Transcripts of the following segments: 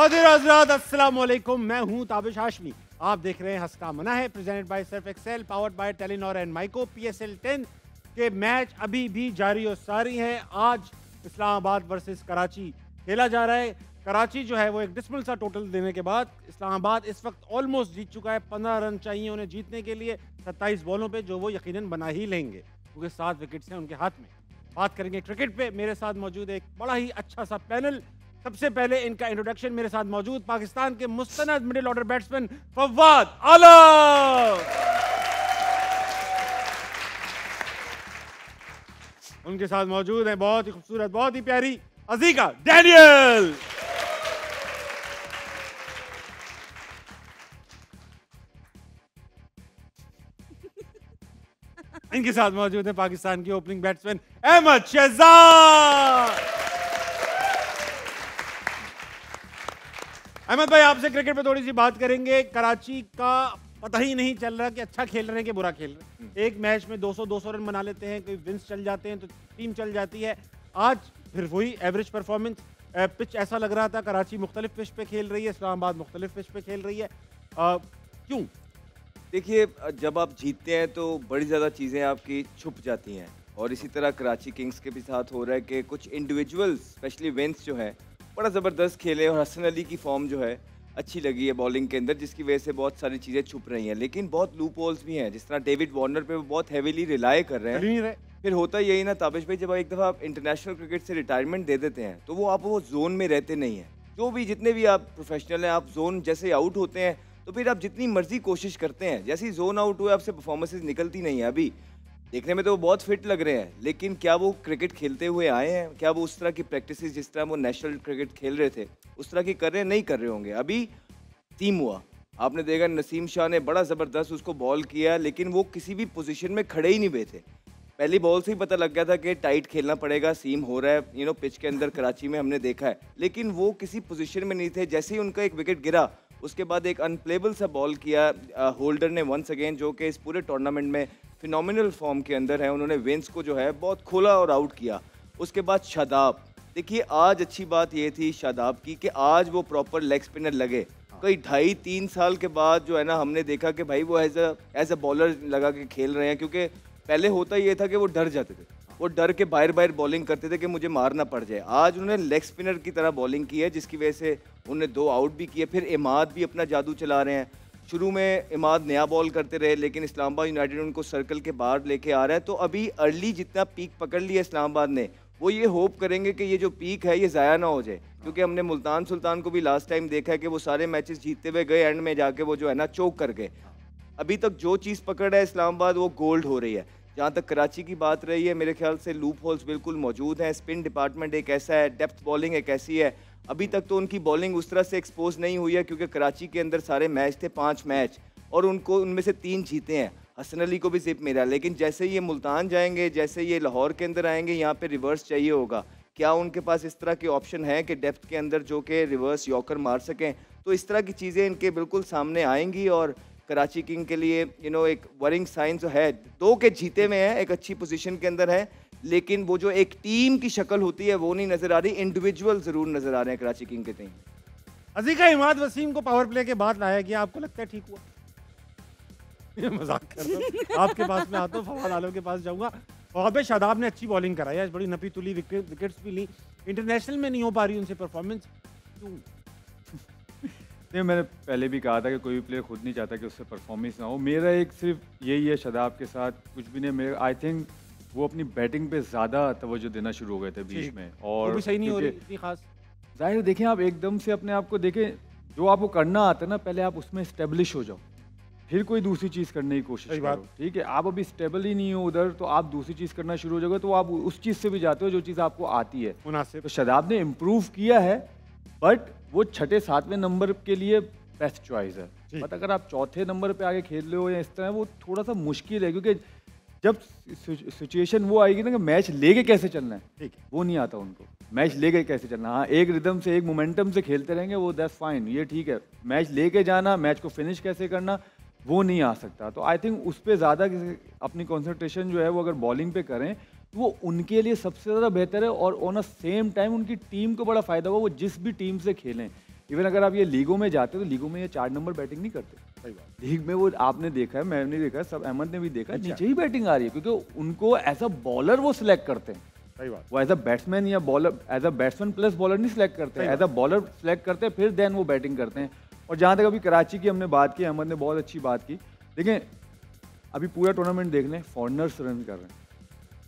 ख़वातीन हज़रात अस्सलाम वालेकुम, मैं हूँ ताबिश हाशमी। आप देख रहे हैं हंसका मना है, presented by Surf Excel, powered by Telenor and Mico. PSL 10 के मैच अभी भी जारी और सारी हैं। आज इस्लामाबाद वर्सेस कराची खेला जा रहा है। कराची जो है वो एक डिसमिल सा टोटल देने के बाद इस्लामाबाद इस वक्त ऑलमोस्ट जीत चुका है। 15 रन चाहिए उन्हें जीतने के लिए 27 बॉलों पे, जो वो यकीनन बना ही लेंगे क्योंकि 7 विकेट्स हैं उनके हाथ में। बात करेंगे क्रिकेट पे। मेरे साथ मौजूद है एक बड़ा ही अच्छा सा पैनल। सबसे पहले इनका इंट्रोडक्शन, मेरे साथ मौजूद पाकिस्तान के मुस्तनद मिडिल ऑर्डर बैट्समैन फवाद आलम। उनके साथ मौजूद है बहुत ही खूबसूरत, बहुत ही प्यारी अजीका डैनियल। इनके साथ मौजूद है पाकिस्तान के ओपनिंग बैट्समैन अहमद शहजाद। अहमद भाई, आपसे क्रिकेट पे थोड़ी सी बात करेंगे। कराची का पता ही नहीं चल रहा कि अच्छा खेल रहे हैं कि बुरा खेल रहे हैं। एक मैच में 200 रन बना लेते हैं, कोई विंस चल जाते हैं तो टीम चल जाती है। आज फिर वही एवरेज परफॉर्मेंस। पिच ऐसा लग रहा था कराची मुख्तलिफ पिच पे खेल रही है, इस्लामाबाद मुख्तलिफ पिच पे खेल रही है। क्यों? देखिए, जब आप जीतते हैं तो बड़ी ज़्यादा चीज़ें आपकी छुप जाती हैं, और इसी तरह कराची किंग्स के भी साथ हो रहा है कि कुछ इंडिविजुअल्स स्पेशली विंस जो है बड़ा ज़बरदस्त खेले, और हसन अली की फॉर्म जो है अच्छी लगी है बॉलिंग के अंदर, जिसकी वजह से बहुत सारी चीज़ें छुप रही हैं। लेकिन बहुत लूप होल्स भी हैं, जिस तरह डेविड वार्नर पे वो बहुत हैवीली रिलाई कर रहे हैं। फिर होता यही ना ताबिश भाई, जब एक दफ़ा आप इंटरनेशनल क्रिकेट से रिटायरमेंट दे देते हैं तो वो जोन में रहते नहीं हैं। जो भी जितने भी आप प्रोफेशनल हैं, आप जोन जैसे आउट होते हैं तो फिर आप जितनी मर्जी कोशिश करते हैं, जैसे ही जोन आउट हुए आपसे परफॉर्मेंसेज निकलती नहीं है। अभी देखने में तो वो बहुत फिट लग रहे हैं, लेकिन क्या वो क्रिकेट खेलते हुए आए हैं? क्या वो उस तरह की प्रैक्टिसेस जिस तरह वो नेशनल क्रिकेट खेल रहे थे उस तरह की कर रहे हैं? नहीं कर रहे होंगे। अभी टीम हुआ, आपने देखा नसीम शाह ने बड़ा ज़बरदस्त उसको बॉल किया, लेकिन वो किसी भी पोजीशन में खड़े ही नहीं हुए थे। पहली बॉल से ही पता लग गया था कि टाइट खेलना पड़ेगा, सीम हो रहा है पिच के अंदर कराची में हमने देखा है, लेकिन वो किसी पोजीशन में नहीं थे। जैसे ही उनका एक विकेट गिरा उसके बाद एक अनप्लेबल सा बॉल किया होल्डर ने वंस अगेन, जो कि इस पूरे टूर्नामेंट में फिनोमिनल फॉर्म के अंदर है। उन्होंने विंस को जो है बहुत खोला और आउट किया। उसके बाद शादाब, देखिए आज अच्छी बात ये थी शादाब की कि आज वो प्रॉपर लेग स्पिनर लगे। कई 2.5-3 साल के बाद जो है ना हमने देखा कि भाई वो एज अ बॉलर लगा के खेल रहे हैं, क्योंकि पहले होता ये था कि वो डर जाते थे, वो डर के बाहर बॉलिंग करते थे कि मुझे मारना पड़ जाए। आज उन्होंने लेग स्पिनर की तरह बॉलिंग की है, जिसकी वजह से उन्होंने 2 आउट भी किए। फिर इमाद भी अपना जादू चला रहे हैं। शुरू में इमाद नया बॉल करते रहे, लेकिन इस्लामाबाद यूनाइटेड उनको सर्कल के बाहर लेके आ रहा है। तो अभी अर्ली जितना पीक पकड़ लिया इस्लामाबाद ने, वो ये होप करेंगे कि ये जो पीक है ये ज़ाया ना हो जाए, क्योंकि हमने मुल्तान सुल्तान को भी लास्ट टाइम देखा है कि वो सारे मैचेस जीतते हुए गए, एंड में जाके वो जो है ना चोक कर गए। अभी तक जो चीज़ पकड़ है इस्लामाबाद वो गोल्ड हो रही है। जहाँ तक कराची की बात रही है, मेरे ख्याल से लूप होल्स बिल्कुल मौजूद हैं। स्पिन डिपार्टमेंट एक ऐसा है, डेप्थ बॉलिंग एक ऐसी है। अभी तक तो उनकी बॉलिंग उस तरह से एक्सपोज नहीं हुई है, क्योंकि कराची के अंदर सारे मैच थे 5 मैच, और उनको उनमें से 3 जीते हैं। हसन अली को भी जिप मिला, लेकिन जैसे ये मुल्तान जाएंगे, जैसे ये लाहौर के अंदर आएंगे, यहाँ पे रिवर्स चाहिए होगा। क्या उनके पास इस तरह के ऑप्शन है कि डेप्थ के अंदर जो कि रिवर्स यॉर्कर मार सकें? तो इस तरह की चीज़ें इनके बिल्कुल सामने आएंगी, और कराची किंग के लिए एक वरिंग साइन जो है, 2 के जीते में है, एक अच्छी पोजीशन के अंदर है, लेकिन वो जो एक टीम की शक्ल होती है वो नहीं नजर आ रही। इंडिविजुअल जरूर नजर आ रहे हैं कराची किंग के टीम। अजीका इमाद वसीम को पावर प्ले के बाद लाया गया, आपको लगता है ठीक हुआ? ये मजाक कर रहा हूं। आपके पास में आता हूँ, फवाद आलम के पास जाऊंगा। फवाद भाई, शादाब ने अच्छी बॉलिंग कराई है, बड़ी नपी तुली विकेट्स भी ली। इंटरनेशनल में नहीं हो पा रही उनसे परफॉर्मेंस, क्यों? नहीं, मैंने पहले भी कहा था कि कोई भी प्लेयर खुद नहीं चाहता कि उससे परफॉर्मेंस ना हो। मेरा एक सिर्फ यही है शादाब के साथ, कुछ भी नहीं। मेरे आई थिंक वो अपनी बैटिंग पे ज़्यादा तवज्जो देना शुरू हो गए थे बीच में, और वो भी सही नहीं हो रही इतनी खास। जाहिर देखें, आप एकदम से अपने आप को देखें, जो आपको करना आता है ना, पहले आप उसमें स्टेब्लिश हो जाओ, फिर कोई दूसरी चीज़ करने की कोशिश करो। ठीक है, आप अभी स्टेबल ही नहीं हो उधर, तो आप दूसरी चीज़ करना शुरू हो जाओगे, तो आप उस चीज़ से भी जाते हो जो चीज़ आपको आती है। मुनासिब। तो शादाब ने इम्प्रूव किया है, बट वो 6-7वें नंबर के लिए बेस्ट चॉइस है। बट अगर आप 4थे नंबर पे आगे खेल रहे हो या इस तरह, वो थोड़ा सा मुश्किल है, क्योंकि जब सिचुएशन वो आएगी ना कि मैच लेके कैसे चलना है, ठीक है, वो नहीं आता उनको। मैच लेके कैसे चलना, हाँ एक रिदम से, एक मोमेंटम से खेलते रहेंगे, वो दैट्स फाइन, ये ठीक है। मैच लेके जाना, मैच को फिनिश कैसे करना, वो नहीं आ सकता। तो आई थिंक उस पर ज़्यादा अपनी कॉन्सेंट्रेशन जो है वो अगर बॉलिंग पे करें तो वो उनके लिए सबसे ज़्यादा बेहतर है, और ऑन अ सेम टाइम उनकी टीम को बड़ा फ़ायदा होगा, वो जिस भी टीम से खेलें। इवन अगर आप ये लीगों में जाते हो तो लीगों में ये 4 नंबर बैटिंग नहीं करते। सही बात। लीग में वो आपने देखा है, मैंने देखा है, सब अहमद ने भी देखा है, अच्छा। नीचे ही बैटिंग आ रही है क्योंकि उनको एज अ बॉलर वो सिलेक्ट करते हैं। सही बात। वो एज अ बैट्समैन या bowler, as a batsman plus bowler नहीं सिलेक्ट करते, एज अ बॉलर सिलेक्ट करते हैं, फिर देन वो बैटिंग करते हैं। और जहाँ तक अभी कराची की हमने बात की, अहमद ने बहुत अच्छी बात की। देखें अभी पूरा टूर्नामेंट देख लें, फॉरनर्स रन कर रहे हैं,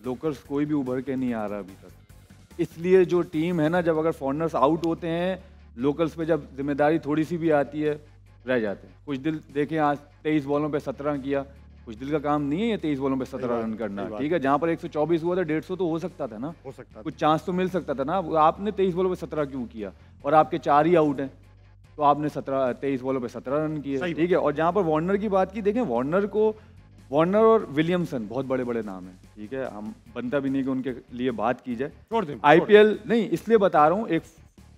लोकल्स कोई भी उभर के नहीं आ रहा अभी तक। इसलिए जो टीम है ना, जब अगर फॉरनर्स आउट होते हैं, लोकल्स पे जब जिम्मेदारी थोड़ी सी भी आती है, रह जाते हैं। कुछ दिल देखें, आज 23 बॉलों पे 17 किया, कुछ दिल का काम नहीं है ये 23 बॉलों पे 17 रन करना, ठीक है। जहाँ पर 124 हुआ था, 150 तो हो सकता था ना, हो सकता था। कुछ चांस तो मिल सकता था ना। आपने 23 बॉलों पे 17 क्यों किया? और आपके 4 ही आउट हैं, तो आपने 23 बॉलों पे 17 रन किए, ठीक है। और जहाँ पर वार्नर की बात की, देखें वार्नर और विलियमसन बहुत बड़े बड़े नाम हैं, ठीक है। हम बनता भी नहीं कि उनके लिए बात की जाए। छोड़ दें। IPL नहीं, इसलिए बता रहा हूँ, एक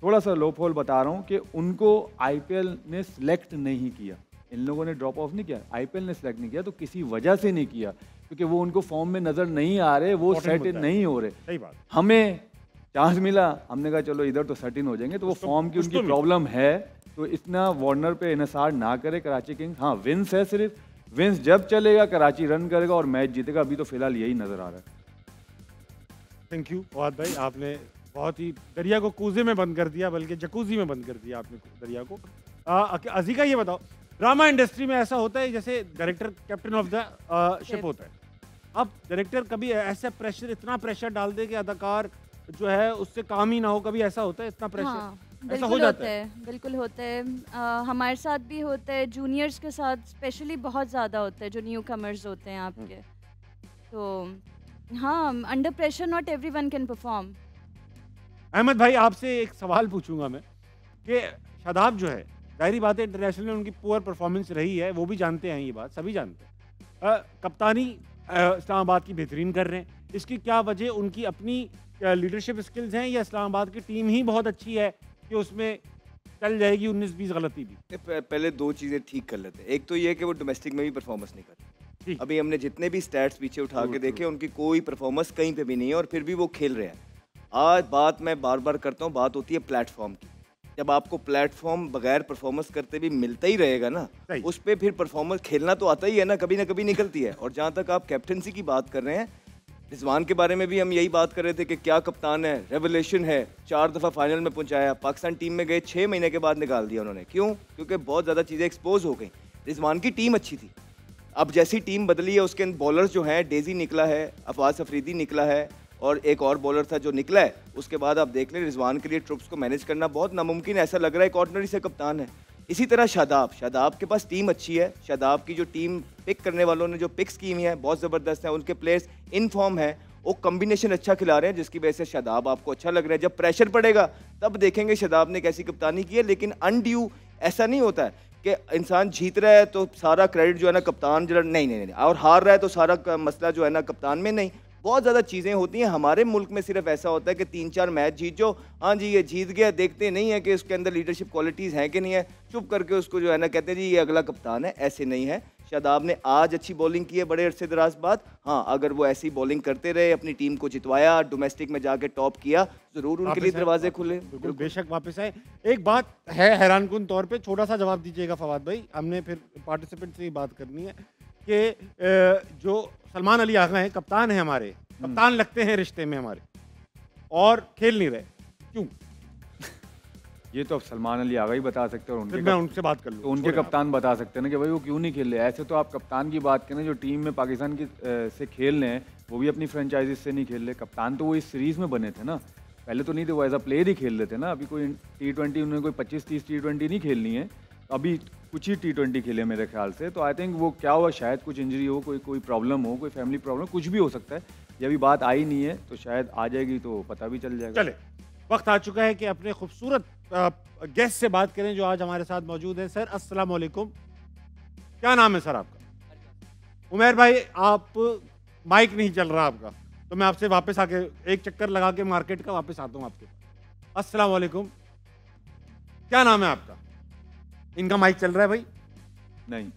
थोड़ा सा लो फॉल बता रहा हूँ कि उनको IPL ने सिलेक्ट नहीं किया। इन लोगों ने ड्रॉप ऑफ नहीं किया, IPL ने सिलेक्ट नहीं किया, तो किसी वजह से नहीं किया, क्योंकि वो उनको फॉर्म में नजर नहीं आ रहे, वो सेट इन नहीं हो रहे। सही बात। हमें चांस मिला, हमने कहा चलो इधर तो सेट इन हो जाएंगे, तो वो फॉर्म की उनकी प्रॉब्लम है। तो इतना वार्नर पे इन्हिसार ना करे कराची किंग्स। हाँ, विंस है, सिर्फ विंस जब चलेगा कराची रन करेगा और मैच जीतेगा। अभी तो फिलहाल यही नजर आ रहा है। थैंक यू फवाद भाई, आपने बहुत ही दरिया को कूजे में बंद कर दिया, बल्कि जकूजी में बंद कर दिया आपने दरिया को। अजीका ये बताओ, ड्रामा इंडस्ट्री में ऐसा होता है जैसे director captain of the ship होता है, अब डायरेक्टर कभी ऐसा प्रेशर, इतना प्रेशर डाल दे कि अदाकार जो है उससे काम ही ना हो, कभी ऐसा होता है इतना प्रेशर? हाँ, ऐसा हो जाता है? बिल्कुल होता है। हमारे साथ भी होता है, जूनियर्स के साथ स्पेशली बहुत ज़्यादा होता है, जो न्यू कमर्स होते हैं आपके। तो हाँ, under pressure not everyone can perform. Ahmad भाई, आपसे एक सवाल पूछूंगा मैं कि शादाब जो है, जाहिर बात है इंटरनेशनल में उनकी पुअर परफॉर्मेंस रही है, वो भी जानते हैं, ये बात सभी जानते हैं। कप्तानी इस्लामाबाद की बेहतरीन कर रहे हैं, इसकी क्या वजह? उनकी अपनी लीडरशिप स्किल्स हैं या इस्लामाबाद की टीम ही बहुत अच्छी है कि उसमें चल जाएगी 19-20 गलती भी? पहले 2 चीज़ें ठीक कर लेते हैं। एक तो ये कि वो डोमेस्टिक में भी परफॉर्मेंस नहीं करते। अभी हमने जितने भी स्टैट्स पीछे उठा के देखे, उनकी कोई परफॉर्मेंस कहीं पे भी नहीं है, और फिर भी वो खेल रहे हैं। आज बात मैं बार बार करता हूँ, बात होती है प्लेटफॉर्म की। जब आपको प्लेटफॉर्म बगैर परफॉर्मेंस करते भी मिलता ही रहेगा ना, उस पर फिर परफॉर्मेंस खेलना तो आता ही है ना कभी निकलती है। और जहाँ तक आप कैप्टनसी की बात कर रहे हैं, रिजवान के बारे में भी हम यही बात कर रहे थे कि क्या कप्तान है, रेवोल्यूशन है, 4 दफ़ा फाइनल में पहुंचाया, पाकिस्तान टीम में गए 6 महीने के बाद निकाल दिया उन्होंने। क्यों? क्योंकि बहुत ज़्यादा चीज़ें एक्सपोज हो गई। रिजवान की टीम अच्छी थी, अब जैसी टीम बदली है उसके बॉलर्स जो हैं, डेजी निकला है, अफवाज अफरीदी निकला है, और एक और बॉलर था जो निकला है, उसके बाद आप देख लें रिजवान के लिए ट्रुप्स को मैनेज करना बहुत नामुमकिन है। ऐसा लग रहा है एक ऑर्डिनरी से कप्तान है। इसी तरह शादाब के पास टीम अच्छी है, शादाब की जो टीम पिक करने वालों ने जो पिक्स की हुई है बहुत ज़बरदस्त है, उनके प्लेयर्स इन फॉर्म है, वो कम्बिनेशन अच्छा खिला रहे हैं, जिसकी वजह से शादाब आपको अच्छा लग रहा है। जब प्रेशर पड़ेगा तब देखेंगे शादाब ने कैसी कप्तानी की है, लेकिन अनड्यू ऐसा नहीं होता है कि इंसान जीत रहा है तो सारा क्रेडिट जो है ना कप्तान जो नहीं, और हार रहा है तो सारा मसला जो है ना कप्तान में नहीं। बहुत ज़्यादा चीज़ें होती हैं। हमारे मुल्क में सिर्फ ऐसा होता है कि 3-4 मैच जीत जाओ, हाँ जी ये जीत गया, देखते नहीं है कि उसके अंदर लीडरशिप क्वालिटीज़ हैं कि नहीं है, चुप करके उसको जो है ना कहते हैं जी ये अगला कप्तान है। ऐसे नहीं है। शादाब ने आज अच्छी बॉलिंग की है बड़े अरसे दराज बाद। हाँ, अगर वो ऐसी बॉलिंग करते रहे, अपनी टीम को जितवाया, डोमेस्टिक में जाके टॉप किया, ज़रूर उनके लिए दरवाजे खुले। बिल्कुल, बेशक वापस आए। एक बात है हैरानकुन तौर पे, छोटा सा जवाब दीजिएगा फवाद भाई, हमने फिर पार्टिसिपेंट से ही बात करनी है कि जो सलमान अली आगा हैं, कप्तान है हमारे, कप्तान लगते हैं रिश्ते में हमारे, और खेल नहीं रहे, क्यों? ये तो अब सलमान अली आगा ही बता सकते हैं, और फिर मैं उनसे बात कर लूँ तो उनके कप्तान बता सकते हैं ना कि भाई वो क्यों नहीं खेल रहे। ऐसे तो आप कप्तान की बात करें, जो टीम में पाकिस्तान की से खेल रहे हैं, वो भी अपनी फ्रेंचाइजीज से नहीं खेल रहे। कप्तान तो वो इस सीरीज़ में बने थे ना, पहले तो नहीं थे, वो एज अ प्लेयर ही खेल रहे थे ना। अभी कोई T20 उन्होंने कोई 25-30 T20 नहीं खेलनी है, अभी कुछ ही T20 खेले मेरे ख्याल से। तो आई थिंक वो क्या हुआ, शायद कुछ इंजरी हो, कोई प्रॉब्लम हो, कोई फैमिली प्रॉब्लम, कुछ भी हो सकता है। ये अभी बात आई नहीं है, तो शायद आ जाएगी तो पता भी चल जाएगा। चले, वक्त आ चुका है कि अपने खूबसूरत गेस्ट से बात करें जो आज हमारे साथ मौजूद हैं। सर अस्सलाम वालेकुम, क्या नाम है सर आपका? उमर भाई, आप माइक नहीं चल रहा आपका, तो मैं आपसे वापस आके एक चक्कर लगा के मार्केट का वापस आता हूँ आपके पास। अस्सलाम वालेकुम, क्या नाम है आपका? इनका माइक चल रहा है भाई? नहीं,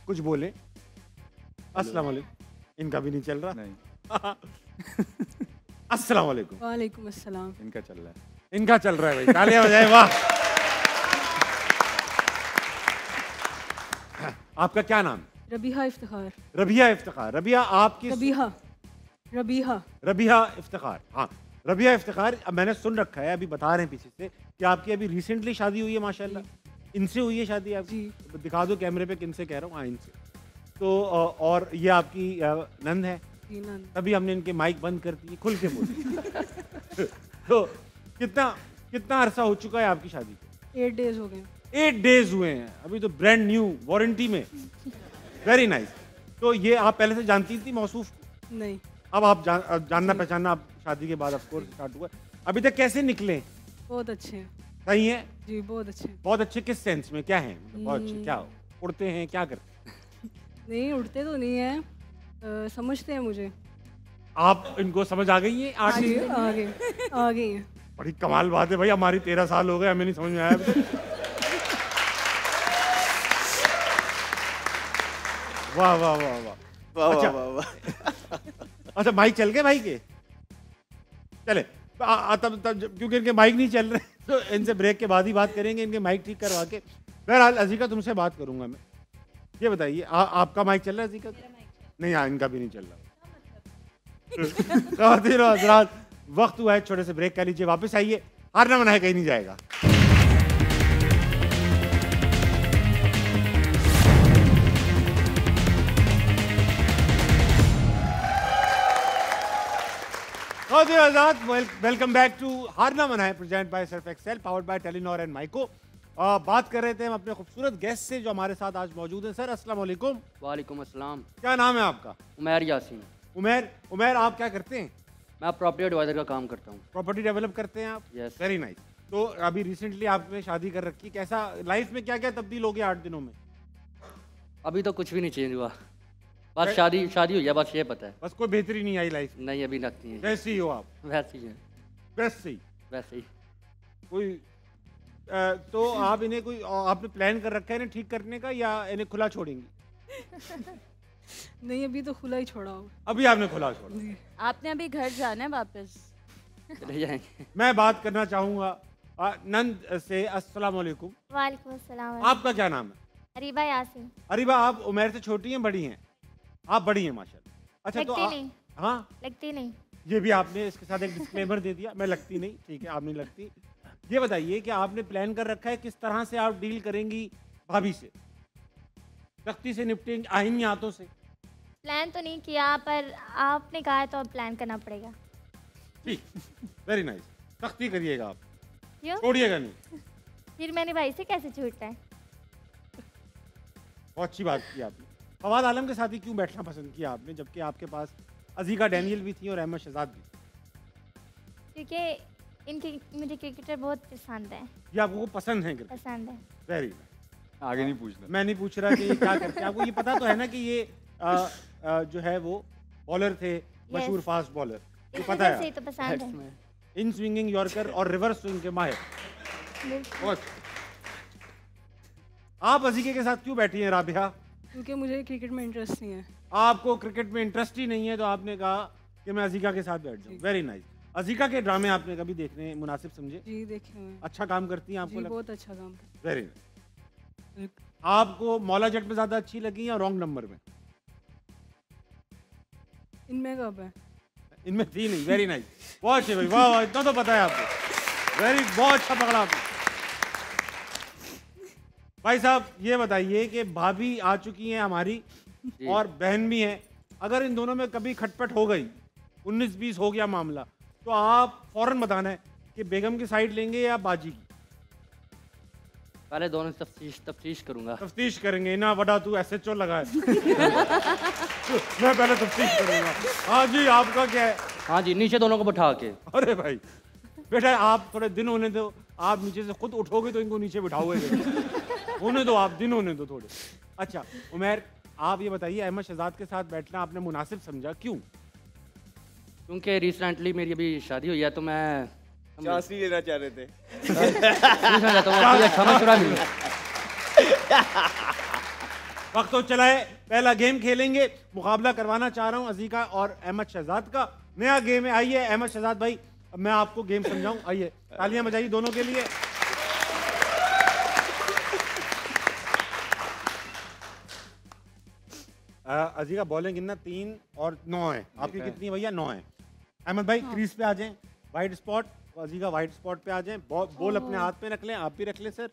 कुछ बोले। अस्सलाम वालेकुम, इनका भी नहीं चल रहा। नहीं। अस्सलाम वालेकुम। वालेकुम अस्सलाम। इनका चल रहा है। इनका चल रहा है भाई, तालियां बजाएं, वाह। आपका क्या नाम? रबीहा इफ्तिखार। रबिया इफ्तिखार। रबिया आपकी रबिया इफ्तिखार। हाँ, रबिया इफ्तिखार। अब मैंने सुन रखा है, अभी बता रहे हैं पीछे से कि आपकी अभी रिसेंटली शादी हुई है माशाल्लाह। इनसे हुई है शादी आपकी? दिखा दो कैमरे पे किनसे कह रहा हूँ। हाँ, इनसे। तो और ये आपकी नंद है? तभी हमने इनके माइक बंद कर दिए, खुल के बोल। तो कितना अरसा हो चुका है आपकी शादी को? 8 डेज हो गए। 8 डेज हुए हैं, अभी तो ब्रांड न्यू वारंटी में। Very nice. तो ये आप पहले से जानती थी मौसूफ? नहीं। अब आप जानना पहचानना आप शादी के बाद ऑफ कोर्स स्टार्ट हुआ। अभी तक कैसे निकले? बहुत अच्छे हैं। सही है जी, बहुत अच्छे। बहुत अच्छे किस सेंस में? क्या है बहुत अच्छे? क्या उड़ते हैं, क्या करते हैं? नहीं, उड़ते तो नहीं है, समझते हैं मुझे। आप इनको समझ आ गई है? आ गई है। बड़ी कमाल बात है भाई, हमारी 13 साल हो गए, हमें नहीं समझ में आया। वाह वाह वाह वाह। अच्छा माइक चल गए भाई के? चले तब क्योंकि इनके माइक नहीं चल रहे तो इनसे ब्रेक के बाद ही बात करेंगे, इनके माइक ठीक करवा के। बहरहाल अज़ीका तुमसे बात करूंगा मैं। ये बताइए आपका माइक चल रहा है अज़ीका? नहीं, इनका भी नहीं चल रहा। ख़वातीन और हज़रात, वक्त हुआ है छोटे से ब्रेक का, लीजिए वापस आइए। हारना मना है, कहीं नहीं जाएगा। वेलकम बैक टू हारना मना है present by Surf Excel powered by Telenor and Mico. बात कर रहे थे हम अपने खूबसूरत गेस्ट से जो हमारे साथ आज मौजूद हैं। सर अस्सलाम वालेकुम। वालेकुम अस्सलाम। क्या नाम है आपका? उमैर यासीन। उमैर आप क्या करते हैं? मैं प्रॉपर्टी एडवाइजर का काम करता हूँ। प्रॉपर्टी डेवलप करते हैं आप? यस। Very nice. तो अभी रिसेंटली आपने शादी कर रखी, कैसा लाइफ में क्या क्या तब्दील हो गया 8 दिनों में? अभी तो कुछ भी नहीं चेंज हुआ, बस शादी हुई है, बस ये पता है। बस कोई बेहतरी नहीं आई लाइफ? नहीं, अभी नहीं है। वैसे ही हो आप? वैसे ही है। वैसे ही कोई तो आप इन्हें कोई आपने प्लान कर रखा है इन्हें ठीक करने का या इन्हें खुला छोड़ेंगी? नहीं, अभी तो खुला ही छोड़ा हो। अभी आपने खुला छोड़ा? आपने अभी घर जाना है वापस? चले जाएंगे। मैं बात करना चाहूँगा नंद से। अस्सलाम वालेकुम। वालेकुम अस्सलाम। आपका क्या नाम है? अरीबा यासीन। अरीबा, आप उमैर से छोटी हैं बड़ी हैं? आप बड़ी हैं माशाल्लाह। अच्छा तो लगती नहीं। हाँ, लगती नहीं। ये भी आपने इसके साथ एक डिस्क्लेमर दे दिया, मैं लगती नहीं। ठीक है, आप नहीं लगती। ये बताइए कि आपने प्लान कर रखा है किस तरह से आप डील करेंगी भाभी से? सख्ती से निपटेंगी, आईनी हाथों से? प्लान तो नहीं किया, पर आपने कहा है तो अब प्लान करना पड़ेगा। ठीक, वेरी नाइस। सख्ती करिएगा आप, क्यों? छोड़िएगा नहीं। फिर मैंने भाई से कैसे छूटना है? बहुत अच्छी बात की आपने। फवाद आलम के साथ ही क्यों बैठना पसंद किया आपने, जबकि आपके पास अज़ीका डैनियल भी थी और अहमद शहजाद भी? क्योंकि इनके मुझे क्रिकेटर बहुत पसंद है। ये आपको पसंद है? पसंद है। Very nice. आगे नहीं पूछना। मैं नहीं पूछ रहा कि ये क्या करते हैं। आपको ये पता तो है ना कि ये जो है वो बॉलर थे, मशहूर फास्ट बॉलर, ये पता है? से तो पसंद है। इन स्विंगिंग यॉर्कर और रिवर्स स्विंग के माहिर। बहुत। आप अज़ीके के साथ क्यों बैठी हैं राबिया? क्योंकि मुझे क्रिकेट में इंटरेस्ट नहीं है। आपको क्रिकेट में इंटरेस्ट ही नहीं है तो आपने कहा कि मैं अज़ीका के साथ बैठ जाऊं। Very nice. अज़ीका के ड्रामे आपने कभी देखने मुनासिब समझे? जी, देखे हैं। अच्छा काम करती हैं आपको? बहुत अच्छा काम करती। Very nice. आपको मौला जट में ज़्यादा अच्छी लगी या रॉन्ग नंबर में? इनमें कब है? इनमें थी नहीं। Very nice. बहुत अच्छे भाई, वाह वाह, इतना तो पता है आपको। वेरी, बहुत अच्छा पकड़ा आपने। भाई साहब ये बताइए कि भाभी आ चुकी हैं हमारी और बहन भी हैं, अगर इन दोनों में कभी खटपट हो गई, 19-20 हो गया मामला, तो आप फौरन बताना है कि बेगम की साइड लेंगे या बाजी की? पहले दोनों तफ्तीश करूंगा। तफ्तीश करेंगे ना? बड़ा तू SHO लगा है। मैं पहले तफ्तीश करूंगा। हाँ जी, आपका क्या है? हाँ जी, नीचे दोनों को बैठा के। अरे भाई बेटा, आप थोड़े दिन होने दो, आप नीचे से खुद उठोगे तो इनको नीचे बिठाओगे। होने दो आप, दिन होने दो थोड़े। अच्छा उमैर, आप ये बताइए अहमद शहजाद के साथ बैठना आपने मुनासिब समझा, क्यों? क्योंकि रिसेंटली मेरी अभी शादी हुई है तो मैं चांस नहीं लेना चाह रहे थे। वक्त तो चला है, पहला गेम खेलेंगे। मुकाबला करवाना चाह रहा हूँ अज़ीका और अहमद शहजाद का। नया गेम है। आइए अहमद शहजाद भाई, अब मैं आपको गेम समझाऊं। आइए, तालियां बजाइए दोनों के लिए। अजीका बॉलिंग गिनना 3 और 9 है, आपकी कितनी है भैया? 9 है। अहमद भाई क्रीज पे आ जाएं, वाइट स्पॉट, अजीका वाइट स्पॉट पे आ जाएं, बॉल अपने हाथ में रख लें, आप भी रख लें सर।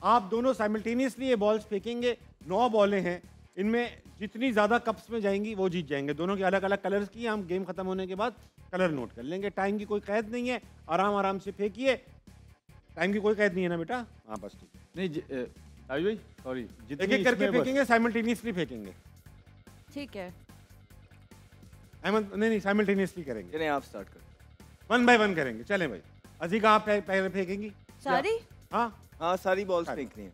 आप दोनों साइमल्टेनियसली ये बॉल्स फेंकेंगे। 9 बॉलें हैं, इनमें जितनी ज़्यादा कप्स में जाएंगी वो जीत जाएंगे। दोनों के अलग अलग कलर्स की, हम गेम खत्म होने के बाद कलर नोट कर लेंगे। टाइम की कोई कैद नहीं है, आराम आराम से फेंकिए। टाइम की कोई कैद नहीं है ना बेटा? हाँ बस ठीक है। नहीं ताबिश भाई सॉरी, एक एक करके फेंकेंगे, साइमल्टेनियसली फेंकेंगे। ठीक है। अहमद नहीं साइमल्टेनियसली करेंगे। चलें आप स्टार्ट करें। 1 बाय 1 करेंगे। चलें भाई। अजीका आप पहले फेंकेंगी सारी? हाँ सारी बॉल्स फेंकनी है।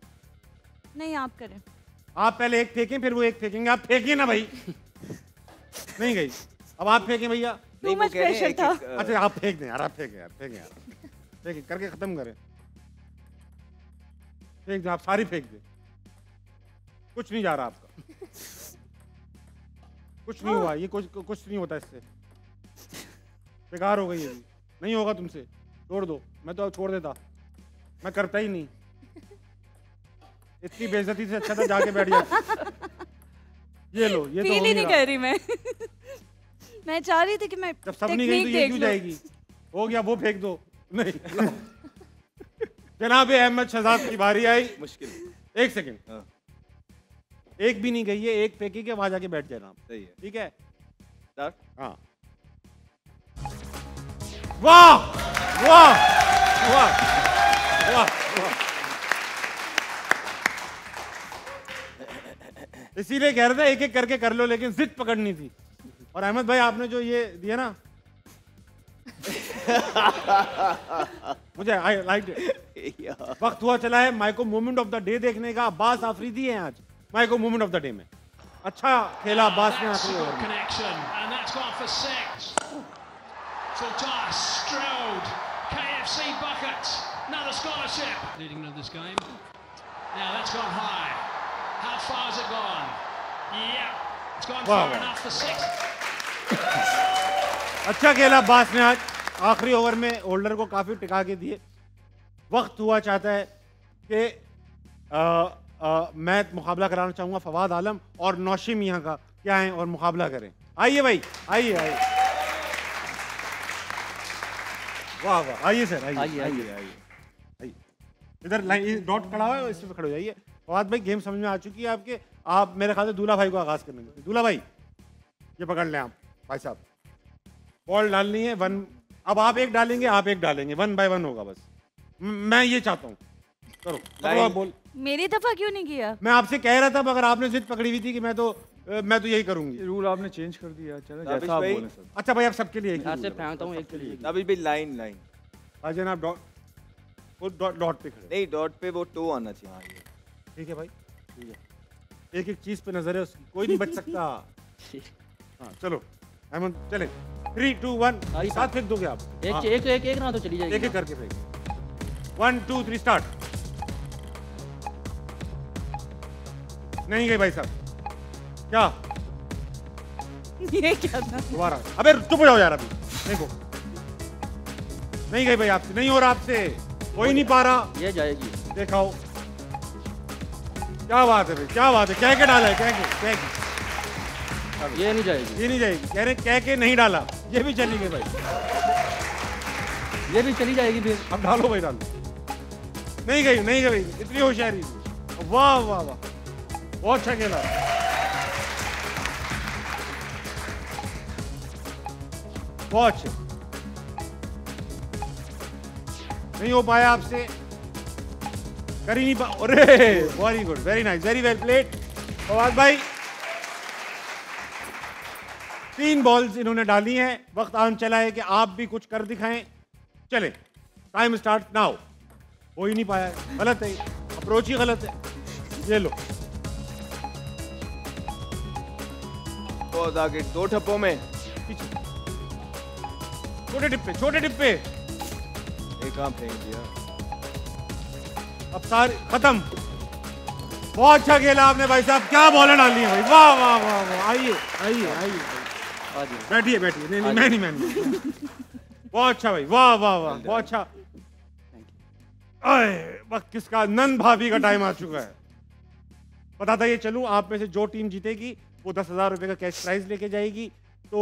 नहीं आप करें। आप पहले एक फेंकें, फिर वो एक फेंकेंगे। आप फेंकिए ना भाई। नहीं गई, अब आप फेंकें भैया। Too much pressure था। अच्छा आप फेंक दें यार, आप फेंकें यार, फेंकें यार, फेंकें करके खत्म करें। फेंक दें, आप सारी फेंक दें। कुछ नहीं जा रहा आपका, कुछ नहीं हुआ, ये कुछ नहीं होता इससे। बेकार हो गई ये भी, नहीं होगा तुमसे, छोड़ दो। मैं तो छोड़ देता, मैं करता ही नहीं। इतनी बेइज्जती से अच्छा था जाके बैठ जाता। ये लो, ये फील तो ही नहीं कर रही मैं। मैं चाह रही थी कि मैं जब सब नहीं गई तो ये क्यों जाएगी? हो गया, वो फेंक दो। नहीं जनाब अहमद शहजाद की बारी आई। मुश्किल 1 सेकंड, एक भी नहीं गई है, एक फेंकी के वहां जाके बैठ जाना। सही है। ठीक है, स्टार्ट। हाँ। वाह वाह वाह वाह वाह। इसीलिए कह रहा था एक एक करके कर लो, लेकिन जिद पकड़नी थी। और अहमद भाई आपने जो ये दिया ना, मुझे आई लाइक इट। वक्त हुआ चला है Mico moment of the day देखने का। अब्बास आफरीदी हैं आज Mico moment of the day में। अच्छा खेला अब्बास ने आखिरी ओवर में। So Josh Stroud, KFC bucket, another scholarship. Leading into this game. Now that's gone high. How far has it gone? Yeah, it's gone far enough for 6. अच्छा खेला अब्बास ने आज आखिरी ओवर में, होल्डर को काफी टिका के दिए। वक्त हुआ चाहता है कि मैं मुकाबला कराना चाहूंगा फवाद आलम और नौशिम यहाँ का क्या है और मुकाबला करें। आइए भाई, आइए आइए। वाह वाह, आइए सर, आइए आइए आइए आइए। इधर लाइन डॉट खड़ा हुआ है, इस पे खड़े हो जाइए। फवाद भाई गेम समझ में आ चुकी है आपके। आप मेरे ख्याल से दूल्हा भाई को आगाज करने देंगे। दूल्हा भाई ये पकड़ लें आप भाई साहब। बॉल डालनी है 1, अब आप एक डालेंगे, आप एक डालेंगे, 1 बाय 1 होगा बस। मैं ये चाहता हूँ, करो आप बोल। मेरी दफा क्यों नहीं किया? मैं आपसे कह रहा था मगर आपने जिद पकड़ी हुई थी कि मैं तो यही करूंगी। रूल आपने चेंज कर दिया। चलो जैसा आप बोले सर। अच्छा भाई, आप सबके लिए यहाँ से फेंकता हूँ एक के लिए। अभी भी लाइन लाइन। भाईजान आप डॉट पे खड़े। नहीं, डॉट पे वो टो आना चाहिए। ठीक है भाई, ठीक है। एक एक चीज पे नजर है उसकी, कोई नहीं बच सकता। हाँ चलो अहमद चले। 3 2 1 साथ फेंक दोगे आप? एक ना तो चली जाएगी। एक एक करके फेंक। 1 2 3 स्टार्ट। नहीं गई भाई साहब। क्या ये क्या था? दोबारा। अबे चुप हो जाओ यार, अभी देखो। नहीं गई भाई आपसे, नहीं हो रहा आपसे, कोई नहीं पा रहा। ये जाएगी। देखाओ क्या बात है भाई, क्या बात है। कह के डाला है, कह के। ये नहीं जाएगी। ये नहीं जाएगी, कह रहे कह के नहीं डाला। ये भी चली गई भाई, ये भी चली जाएगी फिर। अब डालो भाई, डालो। नहीं गई, नहीं गई, इतनी होशियारी। वाह वाह वाह, बहुत अच्छा खेला। बहुत अच्छे। नहीं हो पाया आपसे, कर ही नहीं पा। अरे very good, very nice, very well played Fawad भाई। 3 बॉल्स इन्होंने डाली हैं। वक्त आन चला है कि आप भी कुछ कर दिखाएं। चले, टाइम स्टार्ट नाउ। हो ही नहीं पाया, गलत है, अप्रोच ही गलत है। ये लो, बहुत आगे 2 ठप्पों में। पीछे छोटे डिब्बे, छोटे डिब्बे। एक काम फेंक दिया। अब सारे खत्म। बहुत अच्छा खेला आपने भाई साहब, क्या बॉलें डाली हैं भाई। वाह वाह वाह वाह। आइए आइए आइए, बैठिए बैठिए। नहीं नहीं, मैं नहीं। बहुत अच्छा भाई, वाह वाह वाह, बहुत अच्छा। वक्त किसका? नंद भाभी का टाइम आ चुका है। बताता ये चलूं, आप में से जो टीम जीतेगी वो 10,000 रुपये का कैश प्राइज लेके जाएगी। तो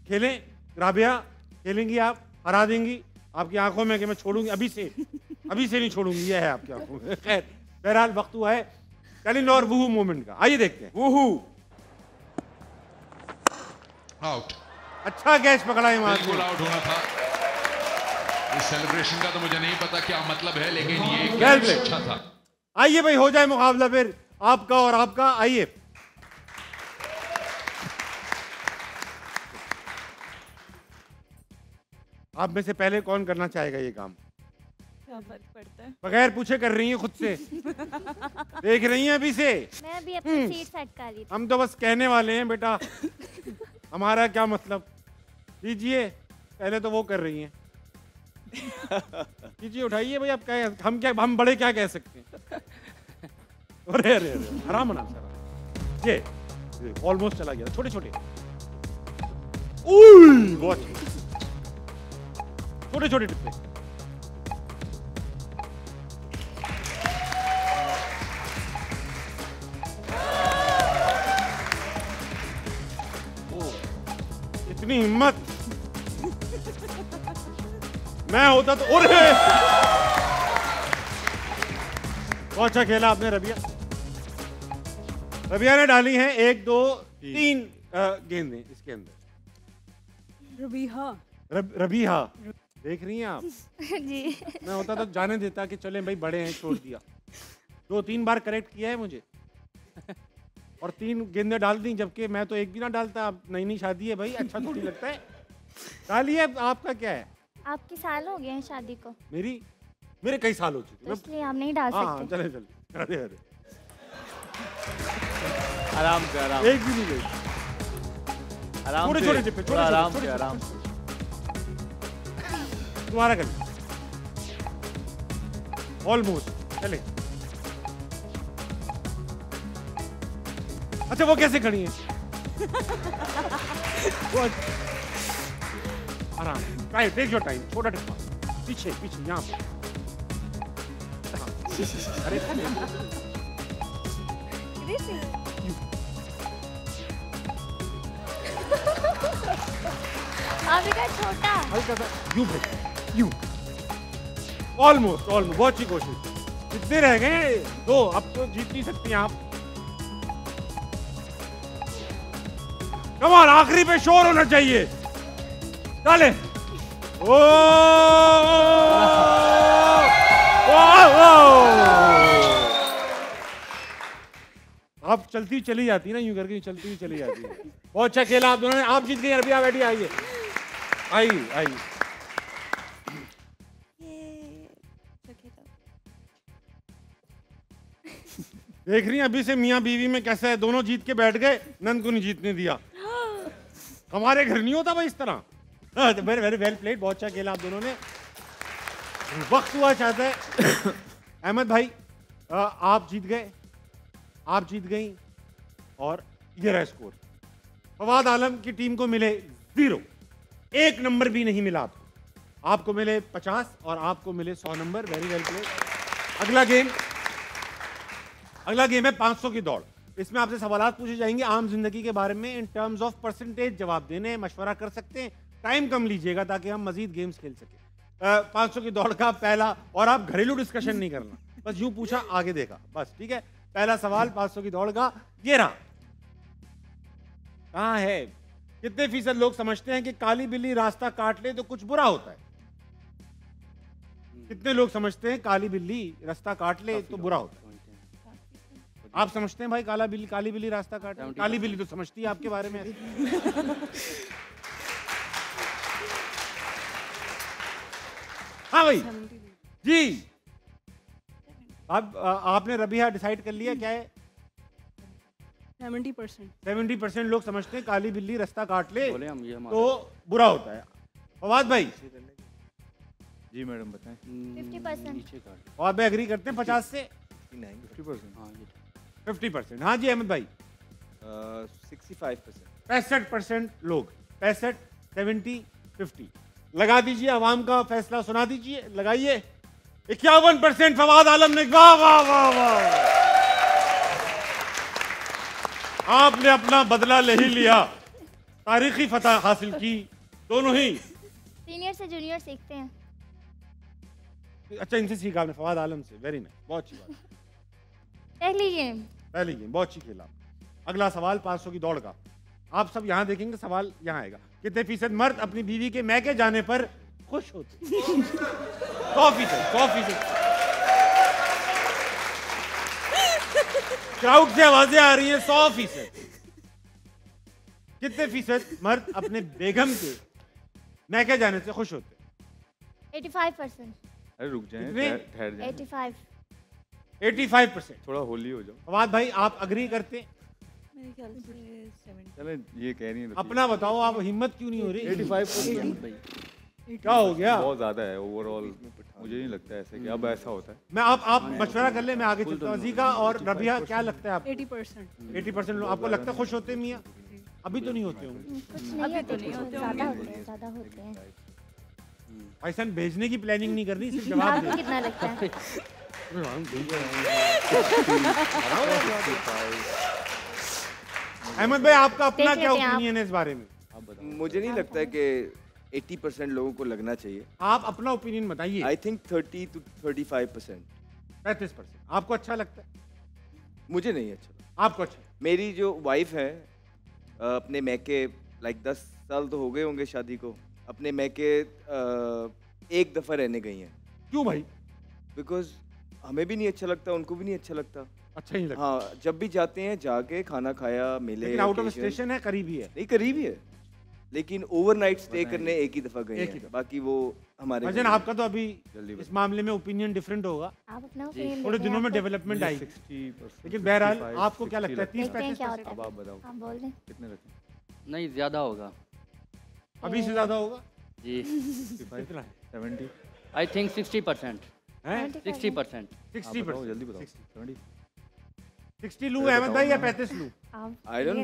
खेलें राबिया, खेलेंगी आप, हरा देंगी। आपकी आंखों में कि मैं छोड़ूंगी अभी से नहीं छोड़ूंगी, ये है आपकी आंखों में। खैर बहरहाल वक्त हुआ है टेलीनॉर वूहू मोमेंट का, आइए देखते हैं। वूहू आउट, अच्छा कैच पकड़ा है वहां बिल्कुल आउट होना था। इस सेलिब्रेशन का तो मुझे नहीं पता क्या मतलब है, लेकिन ये Well कैच played. अच्छा था। आइए भाई, हो जाए मुकाबला फिर आपका और आपका। आइए आप में से पहले कौन करना चाहेगा ये काम? क्या फर्क पड़ता है? बगैर पूछे कर रही हैं खुद से। देख रही हैं अभी से। मैं अभी अपनी सीट सेट कर रही थी। हम तो बस कहने वाले हैं बेटा, हमारा क्या मतलब। कीजिए, पहले तो वो कर रही हैं। कीजिए, उठाइए भाई। आप क्या हम बड़े क्या कह सकते हैं। अरे अरे अरे आराम आराम से। ये ऑलमोस्ट चला गया। छोटे छोटे बहुत छोटे छोटे टिप्पे। इतनी हिम्मत मैं होता तो। और बहुत अच्छा खेला आपने रबिया। रबिया ने डाली हैं 1 2 3 गेंदें इसके अंदर। रबीहा रबीहा देख रही हैं आप। जी मैं होता तो जाने देता कि चले भाई बड़े हैं, छोड़ दिया। 2-3 बार करेक्ट किया है मुझे और 3 गेंदें डाल दी, जबकि मैं तो एक भी ना डालता। अब नई नई शादी है भाई, अच्छा थोड़ी लगता है। डालिए। आपका क्या है? आपके साल हो गए हैं शादी को। मेरे कई साल हो चुके। तो इसलिए आप नहीं डाल हाँ सकते। चले। अरे अरे आराम से, आराम एक भी नहीं गई। आराम छोटे से, छोटे टिप्पे, थोड़ा आराम छोटे से, आराम से। तुम्हारा कर ऑलमोस्ट चले। अच्छा वो कैसे खड़ी है? वो आराम, टाइम, टेक योर टाइम। छोटा टिप्पा पीछे पीछे यहाँ पे। हाँ। अरे अभी का छोटा। हल्का सा यूं भाई, यूं। ऑलमोस्ट बहुत अच्छी कोशिश। कितने रह गए? 2। अब तो जीत नहीं सकती आप। कमाल, आखिरी पे शोर होना चाहिए। डाले। ओ आप चलती चली जाती है ना, यूं करके चलती हुई चली जाती है। बहुत अच्छा खेला आप दोनों ने। आप जीत गए। अरबी आप बैठी, आइए आइए। देख रही हैं अभी से मियाँ बीवी में कैसा है। दोनों जीत के बैठ गए, नंद को नहीं जीतने दिया। हमारे घर नहीं होता भाई इस तरह। Very very well played. बहुत अच्छा खेला आप दोनों ने। वक्त हुआ चाहता है अहमद भाई, आप जीत गए, आप जीत गई और ये रहा स्कोर। फवाद आलम की टीम को मिले 0, 1 नंबर भी नहीं मिला आपको मिले 50 और आपको मिले 100 नंबर। Very well played. अगला गेम है 500 की दौड़। इसमें आपसे सवालात पूछे जाएंगे आम जिंदगी के बारे में। इन टर्म्स ऑफ परसेंटेज जवाब देने, मशवरा कर सकते हैं। टाइम कम लीजिएगा ताकि हम मजीद गेम्स खेल सकें। 500 की दौड़ का पहला, और आप घरेलू डिस्कशन नहीं करना, बस यूं पूछा आगे देखा, बस ठीक है। पहला सवाल 500 की दौड़ का ये रहा। कहां है? कितने फीसद लोग समझते हैं कि काली बिल्ली रास्ता काट ले तो कुछ बुरा होता है? कितने लोग समझते हैं काली बिल्ली रास्ता काट ले तो बुरा होता है? आप समझते हैं भाई काली बिल्ली रास्ता काटे? काली बिल्ली तो समझती है आपके बारे में। हाँ भाई जी। अब आपने रबिया डिसाइड कर लिया क्या है? 70% लोग समझते हैं काली बिल्ली रास्ता काट ले तो बुरा होता है। फवाद भाई जी मैडम बताएं। 50%। फवाद भाई एग्री करते हैं 50 से? 50%। हाँ जी अहमद भाई। 65%। 65% लोग। 65, 70, 50 लगा दीजिए। आवाम का फैसला सुना दीजिए। लगाइए। 51% फवाद आलम ने। वाह वाह वाह वाह। आपने अपना बदला ले ही लिया, तारीखी फतह हासिल की दोनों ही। सीनियर से जूनियर सीखते हैं। अच्छा, इनसे सीखा आपने, फवाद आलम से। वेरी नाइस, बहुत अच्छी बात। पहली गेम बहुत अच्छी खेला। अगला सवाल 500 की दौड़ का। आप सब यहाँ देखेंगे, सवाल यहाँ आएगा। कितने फीसद मर्द अपनी बीवी के मैके जाने पर खुश होते? 100%। क्राउड से आवाजें आ रही हैं। 100%। कितने फीसद मर्द अपने बेगम के मैके जाने से खुश होते? 85%। अरे रुक जाएं, कितने? ठहर जाएं। 85%। थोड़ा होली हो जाओ। फवाद भाई, आप अग्री करते हैं? मेरे ख्याल से 70। चले, ये कह रही है अपना बताओ, आप हिम्मत क्यों नहीं हो रही? 85% भाई क्या हो गया? बहुत ज्यादा है ओवरऑल। मुझे नहीं लगता ऐसे कि अब ऐसा होता है। मैं आप मशवरा कर ले, मैं आगे चलता हूँ। अजीका और रबिया, क्या लगता है आपको? 80%। 80% लोग आपको लगता है खुश होते हैं मियाँ? अभी तो नहीं होते होंगे। कुछ नहीं होते, ज़्यादा होते हैं। भाईसान भेजने की प्लानिंग नहीं करनी, सिर्फ जवाब आपको दे। कितना लगता है? अहमद भाई, आपका अपना देख क्या लेते हैं आप। ओपिनियन है इस बारे में? मुझे नहीं लगता है कि 80% लोगों को लगना चाहिए। आप अपना ओपिनियन बताइए। I think 30 to 35%। 35%। आपको अच्छा लगता है? मुझे नहीं अच्छा। आपको अच्छा? मेरी जो वाइफ है, अपने मैके लाइक 10 साल तो हो गए होंगे शादी को, अपने मैके एक दफ़ा रहने गई हैं। क्यों भाई? बिकॉज हमें भी नहीं अच्छा लगता, उनको भी नहीं अच्छा लगता। अच्छा ही लगता? हाँ, जब भी जाते हैं जाके खाना खाया, मिले। लेकिन आउट ऑफ स्टेशन है, करीबी है? नहीं, करीबी है, लेकिन ओवरनाइट स्टे करने एक ही दफ़ा गए एक ही हैं। बाकी वो हमारे भजन, आपका तो अभी इस मामले में ओपिनियन डिफरेंट होगा। आप अपना ओपिनियन थोड़े दिनों में डेवलपमेंट आई। लेकिन बहरहाल आपको क्या लगता है? 30-35%? अब आप बताओ आप बोल दें। कितने रखें? नहीं, ज़्यादा होगा अभी से ज़्यादा होगा जी। कितना है? 70 आई थिंक 60%। हैं? 60%। 60%। जल्दी बताओ। 70 60 लूँ अहमद भाई या 35 लूँ? I don't know.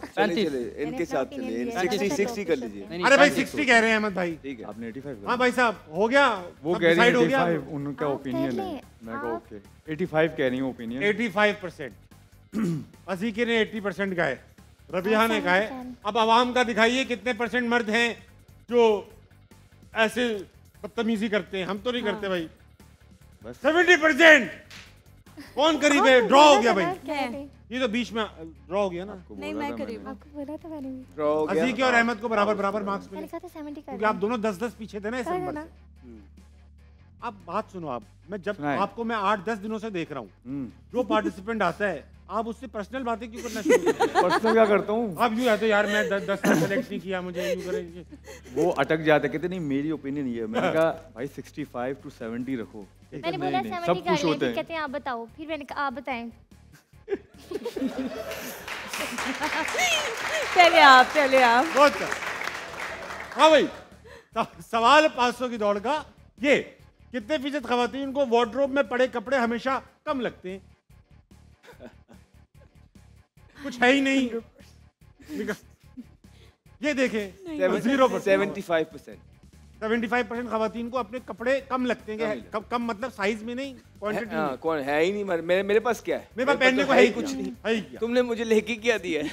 चलिए इनके साथ चलिए, 60 कर लीजिए। अरे भाई 60 कह रहे हैं अहमद भाई। ठीक है, आपने 85 हाँ भाई साहब, हो गया। वो सब कह रही decide है हो गया? 85 उनका ओपिनियन है। मैं कहा ओके 85 कह रही हूँ ओपिनियन। 85%। अजीके ने 80% कहा है, रबिया ने कहा है। अब आवाम का दिखाइए कितने परसेंट मर्द हैं जो ऐसे बदतमीजी करते हैं। हम तो नहीं करते भाई। 70%। कौन करीब है? ड्रॉ हो गया भाई। ये तो बीच में ड्रॉ हो गया ना। नहीं, मैं करीब हूँ। आपको बोला था मैंने भी। ड्रॉ हो गया। अजीके और अहमद को बराबर मार्क्स मिले, मैंने कहा था 70 कर क्योंकि आप दोनों 10-10 पीछे थे ना इस नंबर से। आप बात सुनो, आप मैं जब सुनाए। आपको मैं 8-10 दिनों से देख रहा हूँ, जो पार्टिसिपेंट आता है आप उससे पर्सनल बातें क्यों करना शुरू करते हैं? पर्सनल क्या करता हूँ? आप यूँ तो यार मैं 10 सेलेक्ट नहीं किया, मुझे यूँ करेंगे। वो अटक जाते, कहते नहीं मेरी ओपिनियन ये है। मैंने कहा भाई 65 to 70 रखो। मैंने बोला 70 सब कर खुश लें, होते फिर हैं। कहते हैं आप बताओ, फिर मैंने कहा आप बताएं। चलिए आप। बहुत अच्छा। हाँ भाई, सवाल 500 की दौड़ का ये, कितने फीसद खवातीन को वार्डरोब में पड़े कपड़े हमेशा कम लगते हैं? कुछ है ही नहीं। ये देखें, 0%। 75% खवातीन को अपने कपड़े कम लगते हैं। कम मतलब साइज में नहीं, क्वांटिटी में। कौन है ही नहीं। मेरे पास क्या है? मेरे पास पहनने को है ही कुछ नहीं। है ही क्या? तुमने मुझे लेके क्या दिया है?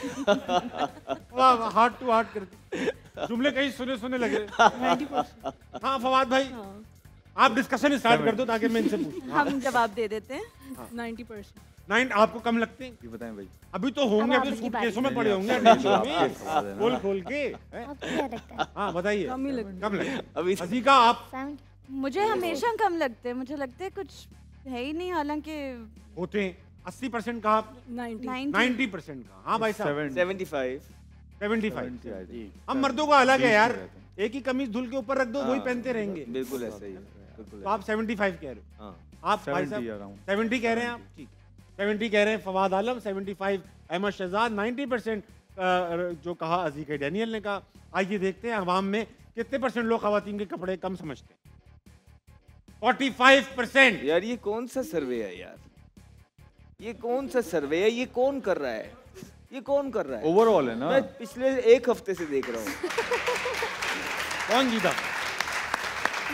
हार्ट टू हार्ट करके जुमले कहीं सुने लगे। हाँ फवाद भाई, आप डिस्कशन स्टार्ट कर दो ताकि मैं इनसे पूछूं। हम जवाब दे देते हैं। 90%। 9 आपको कम लगते हैं? ये बताएं भाई। अभी तो होंगे, अभी सूटकेसों में पड़े होंगे खोल के। आपको क्या लगता है? हाँ बताइए। कम ही लगता कम लगता है। अभी अजीका आप? 70। मुझे हमेशा कम लगते हैं। मुझे लगता है कुछ है ही नहीं, हालांकि होते हैं। 80% कहा आपने? 90। 90% कहा। हाँ भाई साहब 75। 75। हम मर्दों का अलग है यार, एक ही कमीज धुल के ऊपर रख दो, वही पहनते रहेंगे। बिल्कुल ऐसा ही। तो आप 75 कह रहे हो? हाँ। आप भाई साहब 70 कह रहे हैं? आप ठीक 70 कह रहे हैं फवाद आलम, 75 अहमद शहजाद, 90% जो कहा अजीके डैनियल ने कहा। आइए देखते हैं अवाम में कितने परसेंट लोग खवातीन के कपड़े कम समझते हैं। 45%। यार ये कौन सा सर्वे है यार? ये कौन सा सर्वे है? ये कौन कर रहा है? ये कौन कर रहा है? ओवरऑल है ना। मैं पिछले एक हफ्ते से देख रहा हूँ। कौन जीता?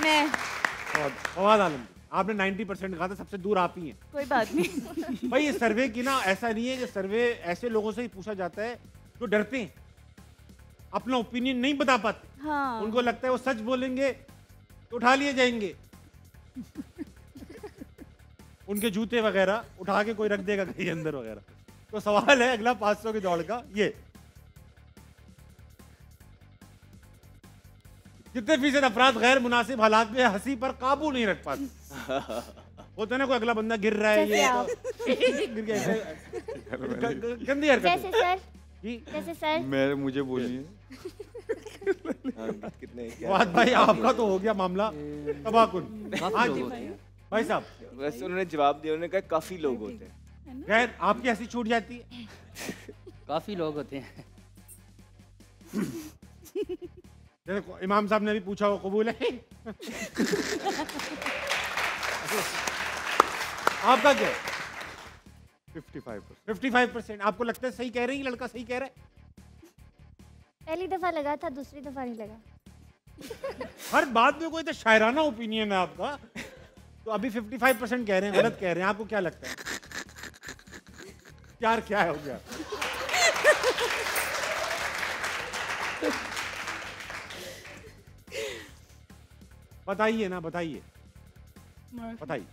मैं फवाद आलम। आपने 90% कहा था, सबसे दूर आप ही हैं। कोई बात नहीं। भाई ये सर्वे की ना, ऐसा नहीं है कि सर्वे ऐसे लोगों से ही पूछा जाता है जो डरते हैं, अपना ओपिनियन नहीं बता पाते। हाँ। उनको लगता है वो सच बोलेंगे तो उठा लिए जाएंगे। उनके जूते वगैरह उठा के कोई रख देगा कहीं अंदर वगैरह। तो सवाल है अगला 500 की दौड़ का, ये कितने फीसद अफराद गैर मुनासिब हालात में हंसी पर काबू नहीं रख पाते? होता है ना, कोई अगला बंदा गिर रहा है, ये गिर गया, गंदी हरकत। जैसे सर जी जैसे सर मैं मुझे बोलिए। कितने फवाद भाई आपका तो हो गया मामला तबाहकुन। हाँ जी भाई साहब, वैसे उन्होंने जवाब दिया, उन्होंने कहा काफी लोग होते हैं। खैर आपकी हंसी छूट जाती है? काफी लोग होते हैं। देखो इमाम साहब ने भी पूछा, वो कबूल है? आपका क्या? 55%। आपको लगता है सही कह रही है, लड़का सही कह रहा है? पहली दफा लगा था, दूसरी दफा नहीं लगा। हर बात में कोई तो शायराना ओपिनियन है आपका। तो अभी 55% कह रहे हैं, गलत कह रहे हैं। आपको क्या लगता है यार, क्या हो गया? बताइए ना, बताइए बताइए।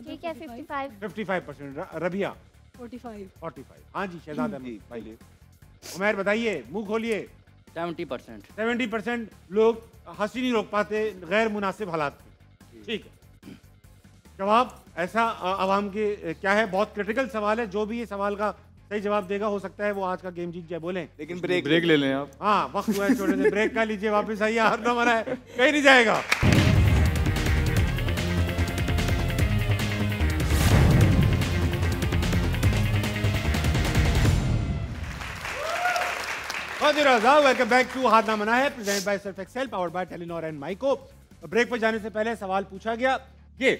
ठीक है 55%। रबिया 45। हाँ जी शहजाद अहमद भाई। उमैर बताइए, मुंह खोलिए। 70% लोग हंसी नहीं रोक पाते गैर मुनासिब हालात में। ठीक है, जवाब ऐसा आवाम के क्या है, बहुत क्रिटिकल सवाल है। जो भी ये सवाल का सही जवाब देगा, हो सकता है वो आज का गेम जीत जाए। बोलें लेकिन ब्रेक ले लें आप। हाँ वक्त हुआ है छोटे से ब्रेक का, लीजिए वापस आइए। हार ना मरा है, कहीं नहीं जाएगा। वेलकम बैक टू हाथ ना मना है, presented by Surf Excel, powered by Telenor and Mico. Break पर जाने से पहले सवाल पूछा गया ये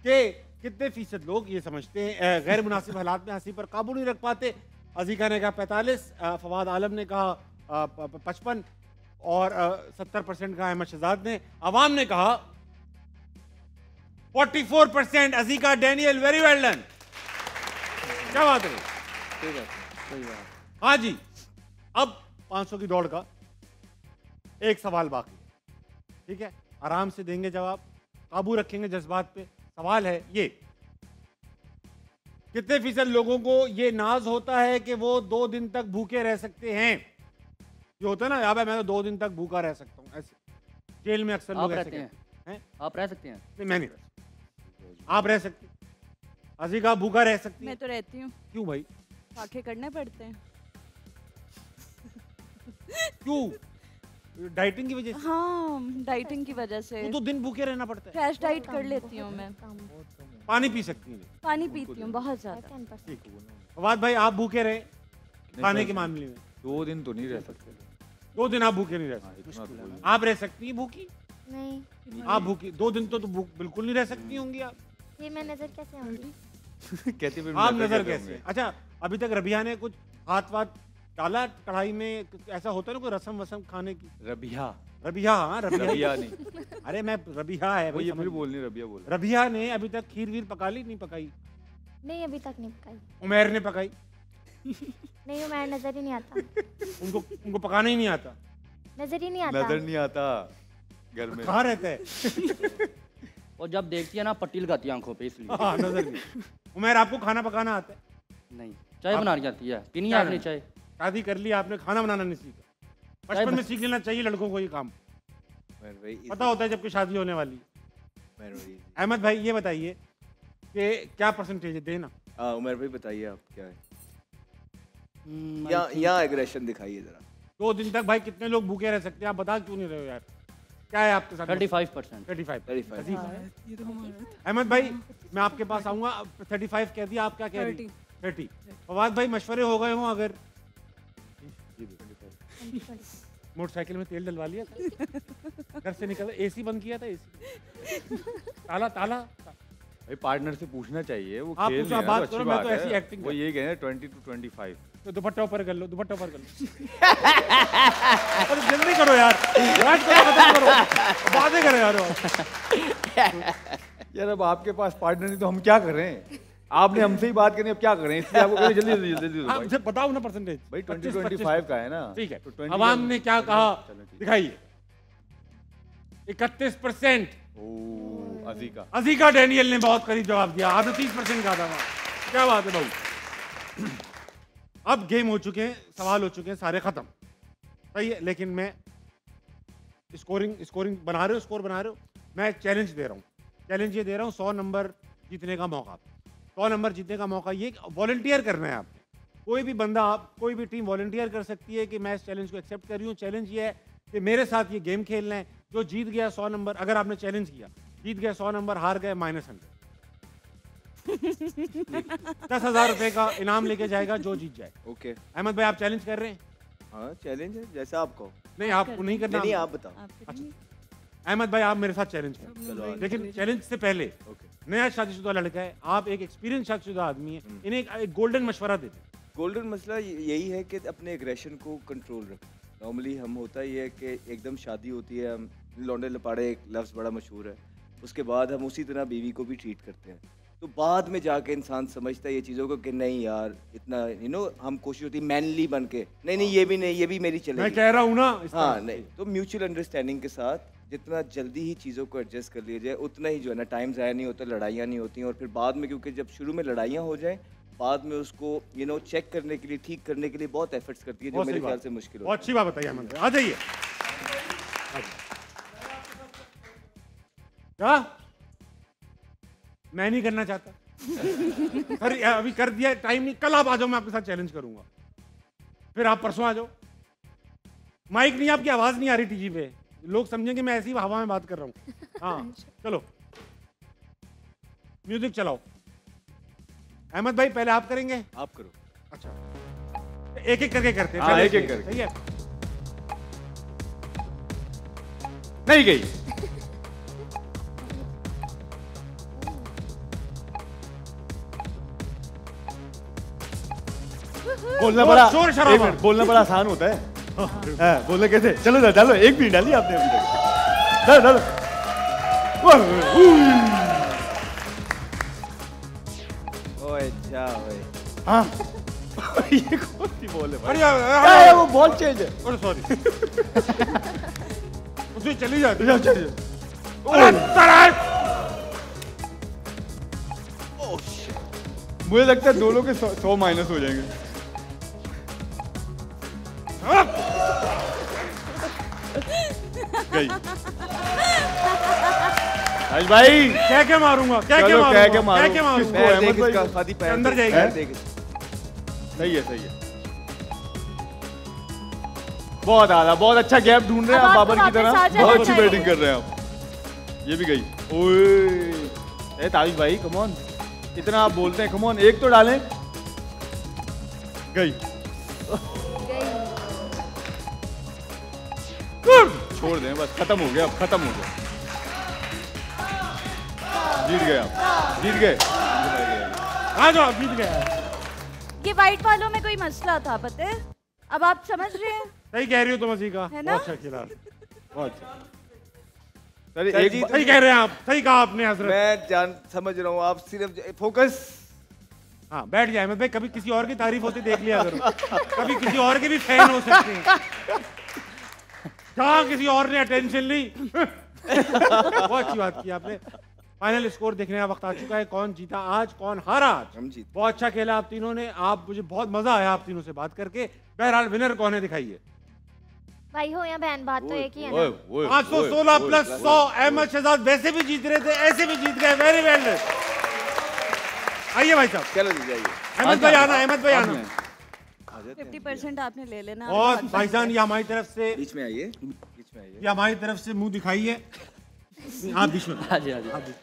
कि कितने फीसद लोग ये समझते हैं गैर मुनासिब हालात में हंसी पर काबू नहीं रख पाते? अजीका ने कहा 45, फवाद आलम ने कहा 55 और 70% कहा अहमद शहजाद ने। अवाम ने कहा 44%। अजीका, डैनियल, वेरी वेल डन। क्या बात है? ठीक है, सही बात। हाँ जी, अब 500 की दौड़ का एक सवाल बाकी। ठीक है, आराम से देंगे जवाब, काबू रखेंगे जज्बात पे। सवाल है ये, कितने फीसद लोगों को ये नाज होता है कि वो 2 दिन तक भूखे रह सकते हैं? ये होता है ना, यार मैं तो 2 दिन तक भूखा रह सकता हूँ, ऐसे जेल में अक्सर लोग ऐसे कहते हैं। आप रह सकते हैं? नहीं मैं नहीं रह सकता। आप रह सकते? अजीका भूखा रह सकती? मैं तो रहती हूँ। क्यों भाई? फाके करने पड़ते हैं। क्यों? डाइटिंग की वजह से? हाँ, डाइटिंग की वजह से। तो दिन भूखे रहना पड़ता है। क्रैश डाइट कर लेती हूँ मैं। पानी पी सकती हैं? पानी पीती हूँ बहुत ज्यादा। फवाद भाई आप भूखे रहे खाने के मामले में? 2 दिन तो नहीं रह सकते। 2 दिन आप भूखे नहीं रह सकते। आप रह सकती हैं भूखी? नहीं। आप भूखी 2 दिन तो भूख बिल्कुल नहीं रह सकती होंगी आप। फिर मैं नजर कैसे आऊंगी? कहते आप नजर कैसे? अच्छा, अभी तक रबिया ने कुछ हाथ वाथ डाला कढ़ाई में? ऐसा होता है ना कोई रसम वसम खाने की? रबिया। हाँ रबिया नहीं। अरे मैं रबिया है वो ये फिर बोलनी, रबिया बोल। रबिया ने अभी तक खीर वीर पका ली? नहीं पकाई? नहीं अभी तक नहीं पकाई। उमैर ने पकाई? नहीं उमैर नजर ही नहीं आता। उनको पकाना ही नहीं आता? नजर ही नहीं आता। नजर नहीं आता घर में। कहाँ रहता है? और जब देखती है ना पट्टी लगाती है आंखों पे, इसलिए। हाँ नजर नहीं। उमैर आपको खाना पकाना आता है? नहीं, चाय बनानी जाती है। पीनी है आपने चाय? शादी कर ली आपने, खाना बनाना नहीं सीखा? बचपन में सीख लेना चाहिए लड़कों को ये काम, पता होता है जबकि शादी होने वाली। अहमद भाई ये बताइए कि क्या परसेंटेज है देना? उमर भाई बताइए आप क्या है? यहाँ एग्रेशन दिखाइए जरा। 2 दिन तक भाई कितने लोग भूखे रह सकते हैं? आप बता क्यों नहीं रहे हो यार? क्या है आपके साथ? 35%। 35। अहमद भाई मैं आपके पास आऊंगा। 35 कह दिया, आप क्या कह रही? 30। फवाद भाई मशवरे हो गए हों अगर? मोटरसाइकिल में तेल डलवा लिया था घर से निकल, एसी बंद किया था? एसी ताला भाई पार्टनर से पूछना चाहिए। वो आप खेल पूछो, आप बात करो, मैं तो ऐसी एक्टिंग। वो ये कह रहे हैं 20 to 25। तो दुपट्टा ऊपर कर लो, दुपट्टा ऊपर कर लो। अरे जल्दी करो यार, बात करो, खत्म करो, बातें करो यार। यार अब आपके पास पार्टनर नहीं तो हम क्या कर रहे हैं? आपने हमसे ही बात करनी, अब क्या कर रहे हैं? इसलिए आपको कह जल्दी जल्दी जल्दी आप मुझे बताओ ना परसेंटेज भाई 20-25 का है ना। ठीक है, तो अवाम ने क्या कहा दिखाइए। 31%। अजीका डैनियल ने बहुत करीब जवाब दिया, आपने 30% कहा था। क्या बात है भाऊ। अब गेम हो चुके हैं, सवाल हो चुके हैं, सारे खत्म, सही है। लेकिन मैं स्कोरिंग बना रहे हो, स्कोर बना रहे हो, मैं चैलेंज दे रहा हूँ। चैलेंज ये दे रहा हूँ 100 नंबर जीतने का मौका। 100 नंबर जीतने का मौका ये वॉलंटियर करना है आपको। कोई भी बंदा, आप कोई भी टीम वॉलंटियर कर सकती है कि मैं इस चैलेंज को एक्सेप्ट कर रही हूँ। चैलेंज ये है कि मेरे साथ ये गेम खेलना है। जो जीत गया 100 नंबर, अगर आपने चैलेंज किया, जीत गया 100 नंबर, हार गए -100। 10,000 रुपए का इनाम लेके जाएगा जो जीत जाए। ओके अहमद भाई, आप चैलेंज कर रहे हैं? हाँ चैलेंज है, जैसा आप कहो। नहीं, आपको नहीं करना। नहीं, आप बताओ। अच्छा अहमद भाई, आप मेरे साथ चैलेंज करें, लेकिन चैलेंज से पहले नया शादीशुदा लड़का है, आप एक एक्सपीरियंस शादीशुदा आदमी है, इन्हें एक गोल्डन मशवरा देते हैं। गोल्डन मसला यही है कि अपने एग्रेशन को कंट्रोल रखें। नॉर्मली हम होता ही है कि एकदम शादी होती है, हम लौंडे लपाड़े, एक लफ्ज़ बड़ा मशहूर है, उसके बाद हम उसी तरह बीवी को भी ट्रीट करते हैं। तो बाद में जाके इंसान समझता है ये चीज़ों को कि नहीं यार, इतना हम कोशिश होती है मैनली बन के, नहीं ये भी नहीं, ये भी मेरी चलेगी। मैं कह रहा हूँ ना। हाँ नहीं, तो म्यूचुअल अंडरस्टैंडिंग के साथ जितना जल्दी ही चीज़ों को एडजस्ट कर लिया जाए, उतना ही जो है ना टाइम ज़ाया नहीं होता, लड़ाइयाँ नहीं होती हैं। और फिर बाद में, क्योंकि जब शुरू में लड़ाइयाँ हो जाएं, बाद में उसको चेक करने के लिए, ठीक करने के लिए बहुत एफर्ट्स करती है, जो मेरे ख्याल से मुश्किल होता है। बहुत अच्छी बात बताइए अहमद भाई, आ जाइए। क्या मैं नहीं करना चाहता? अरे अभी कर दिया, टाइम नहीं, कल आप आ जाओ, मैं आपके साथ चैलेंज करूंगा। फिर आप परसों आ जाओ। माइक नहीं, आपकी आवाज नहीं आ रही टीवी पे, लोग समझेंगे मैं ऐसी हवा में बात कर रहा हूँ। हाँ चलो म्यूजिक चलाओ। अहमद भाई पहले आप करेंगे? आप करो। अच्छा एक एक करके करते हैं। हाँ, एक एक करके। सही है। नहीं गई। बोलना बड़ा शोर शराबा, बोलना बड़ा आसान होता है। हाँ, बोलना कैसे? चलो डालो, एक भी डाली आपने अभी तक। डालो डालो। ओए जा ओए। हाँ ये कौन सी बॉल है भाई? अरे वो बॉल चेंज है। अरे सॉरी। उसे चली जाती चली जाए। मुझे लगता है दोनों के 100 माइनस हो जाएंगे। गई। आज भाई क्या मारूंगा, क्या मारूंगा, अंदर जाएगी। सही है। बहुत आला, बहुत अच्छा गैप ढूंढ रहे हैं आप बाबर की तरह, बहुत अच्छी बैटिंग कर रहे हैं आप। ये भी गई। ओए ताबिश भाई कम ऑन, इतना आप बोलते हैं, कम ऑन एक तो डालें। गई। छोड़ दें बस, खत्म हो गया, अब खत्म हो गया। जीत गए आप, जीत गए। आ जाओ, जीत गए। ये वाइट वालों में कोई मसला था, पता है? अब आप समझ रहे हैं? सही कह रही हो तुम अजीका, है ना? बहुत अच्छा खेला, बहुत अच्छा। सही कह रहे हैं आप, सही कहा आपने हजरत। मैं समझ रहा हूँ, आप सिर्फ फोकस। हाँ बैठ जाए अहमद भाई, कभी किसी और की तारीफ होती देख लिया करो, कभी किसी और के भी फैन हो सकते हैं। जहाँ किसी और ने अटेंशन ली। बहुत अच्छी बात की आपने। फाइनल स्कोर देखने का वक्त आ चुका है। कौन जीता आज, कौन हारा आज? हम जीते। बहुत अच्छा खेला आप तीनों ने, आप मुझे बहुत मजा आया आप तीनों से बात करके। बहरहाल विनर कौन है दिखाइए। भाई हो या बहन, बात तो एक ही है ना। 516 प्लस 100। अहमद शहजाद वैसे भी जीत रहे थे, ऐसे भी जीत गए। Very well. आइए भाई साहब, चलो जाइए। अहमद भाई आना, अहमद भाई आना। 50% आपने ले लेना। और भाईजान ये हमारी तरफ से, बीच में आइए, बीच में आइए। ये हमारी तरफ से मुंह दिखाइए। आप बीच में। हाँ जी, हाँ जी।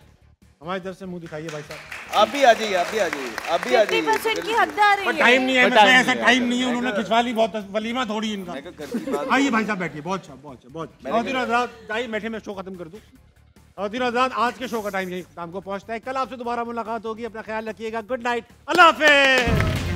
हमारी तरफ से मुंह दिखाइए भाई साहब। आप भी आ जाइए, आप भी आ जाइए, आप भी आ जाइए। 50% की हकदार है। टाइम नहीं है, ऐसा टाइम नहीं है, उन्होंने खिंचवा ली, बहुत वलीमा थोड़ी इनका। आइए भाई साहब बैठिए। बहुत अच्छा, बहुत अच्छा, बहुत। खातिन आजाद जाइए बैठे, मैं शो खत्म कर दूं। खातिन आजाद आज के शो का टाइम यही शाम को पहुंचता है। कल आपसे दोबारा मुलाकात होगी, अपना ख्याल रखिएगा। गुड नाइट, अल्लाह हाफिज़।